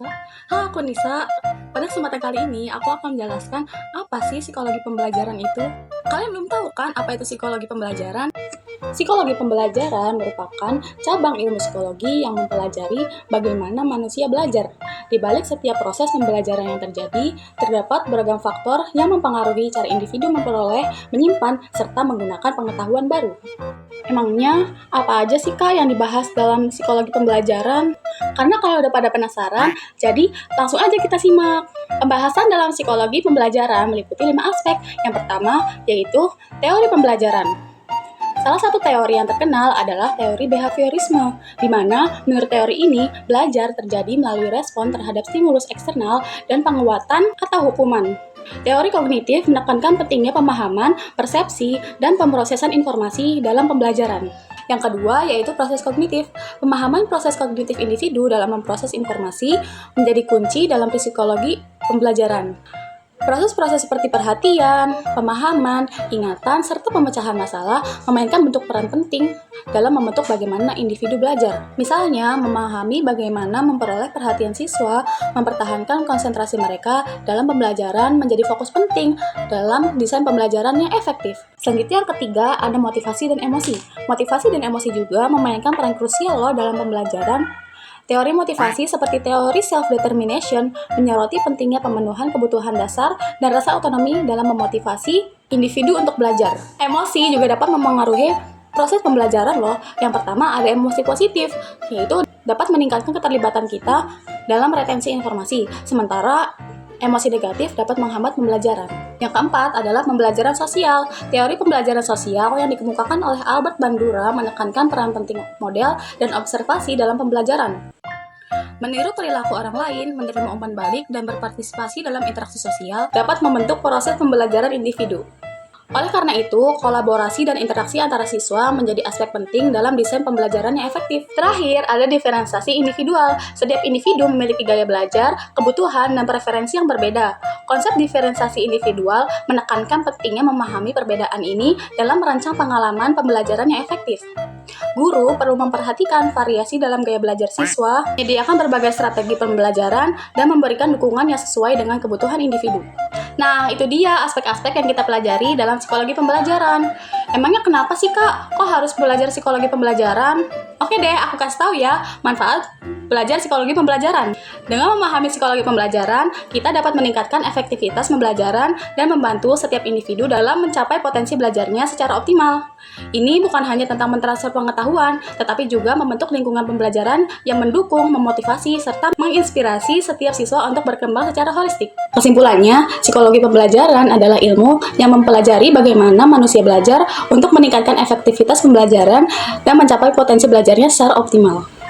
Nisa. Halo, aku Nisa. Pada kesempatan kali ini, aku akan menjelaskan apa sih psikologi pembelajaran itu. Kalian belum tahu kan apa itu psikologi pembelajaran? Psikologi pembelajaran merupakan cabang ilmu psikologi yang mempelajari bagaimana manusia belajar. Di balik setiap proses pembelajaran yang terjadi, terdapat beragam faktor yang mempengaruhi cara individu memperoleh, menyimpan, serta menggunakan pengetahuan baru. Emangnya apa aja sih Kak yang dibahas dalam psikologi pembelajaran? Karena kalau udah pada penasaran, jadi langsung aja kita simak. Pembahasan dalam psikologi pembelajaran meliputi 5 aspek. Yang pertama yaitu teori pembelajaran. Salah satu teori yang terkenal adalah teori behaviorisme, di mana menurut teori ini, belajar terjadi melalui respon terhadap stimulus eksternal dan penguatan atau hukuman. Teori kognitif menekankan pentingnya pemahaman, persepsi, dan pemrosesan informasi dalam pembelajaran. Yang kedua yaitu proses kognitif. Pemahaman proses kognitif individu dalam memproses informasi menjadi kunci dalam psikologi pembelajaran. Proses-proses seperti perhatian, pemahaman, ingatan, serta pemecahan masalah memainkan bentuk peran penting dalam membentuk bagaimana individu belajar. Misalnya, memahami bagaimana memperoleh perhatian siswa, mempertahankan konsentrasi mereka dalam pembelajaran menjadi fokus penting dalam desain pembelajaran yang efektif. Selanjutnya yang ketiga, ada motivasi dan emosi. Motivasi dan emosi juga memainkan peran krusial loh dalam pembelajaran. Teori motivasi seperti teori self-determination menyoroti pentingnya pemenuhan kebutuhan dasar dan rasa otonomi dalam memotivasi individu untuk belajar. Emosi juga dapat mempengaruhi proses pembelajaran loh. Yang pertama ada emosi positif, yaitu dapat meningkatkan keterlibatan kita dalam retensi informasi, sementara emosi negatif dapat menghambat pembelajaran. Yang keempat adalah pembelajaran sosial. Teori pembelajaran sosial yang dikemukakan oleh Albert Bandura menekankan peran penting model dan observasi dalam pembelajaran. Meniru perilaku orang lain, menerima umpan balik, dan berpartisipasi dalam interaksi sosial dapat membentuk proses pembelajaran individu. Oleh karena itu, kolaborasi dan interaksi antara siswa menjadi aspek penting dalam desain pembelajaran yang efektif. Terakhir, ada diferensiasi individual. Setiap individu memiliki gaya belajar, kebutuhan, dan preferensi yang berbeda. Konsep diferensiasi individual menekankan pentingnya memahami perbedaan ini dalam merancang pengalaman pembelajaran yang efektif. Guru perlu memperhatikan variasi dalam gaya belajar siswa, menyediakan berbagai strategi pembelajaran, dan memberikan dukungan yang sesuai dengan kebutuhan individu. Nah, itu dia aspek-aspek yang kita pelajari dalam psikologi pembelajaran. Emangnya kenapa sih Kak? Kok harus belajar psikologi pembelajaran? Oke deh, aku kasih tahu ya manfaat belajar psikologi pembelajaran. Dengan memahami psikologi pembelajaran, kita dapat meningkatkan efektivitas pembelajaran dan membantu setiap individu dalam mencapai potensi belajarnya secara optimal. Ini bukan hanya tentang mentransfer pengetahuan, tetapi juga membentuk lingkungan pembelajaran yang mendukung, memotivasi, serta menginspirasi setiap siswa untuk berkembang secara holistik. Kesimpulannya, psikologi pembelajaran adalah ilmu yang mempelajari bagaimana manusia belajar untuk meningkatkan efektivitas pembelajaran dan mencapai potensi belajarnya secara optimal.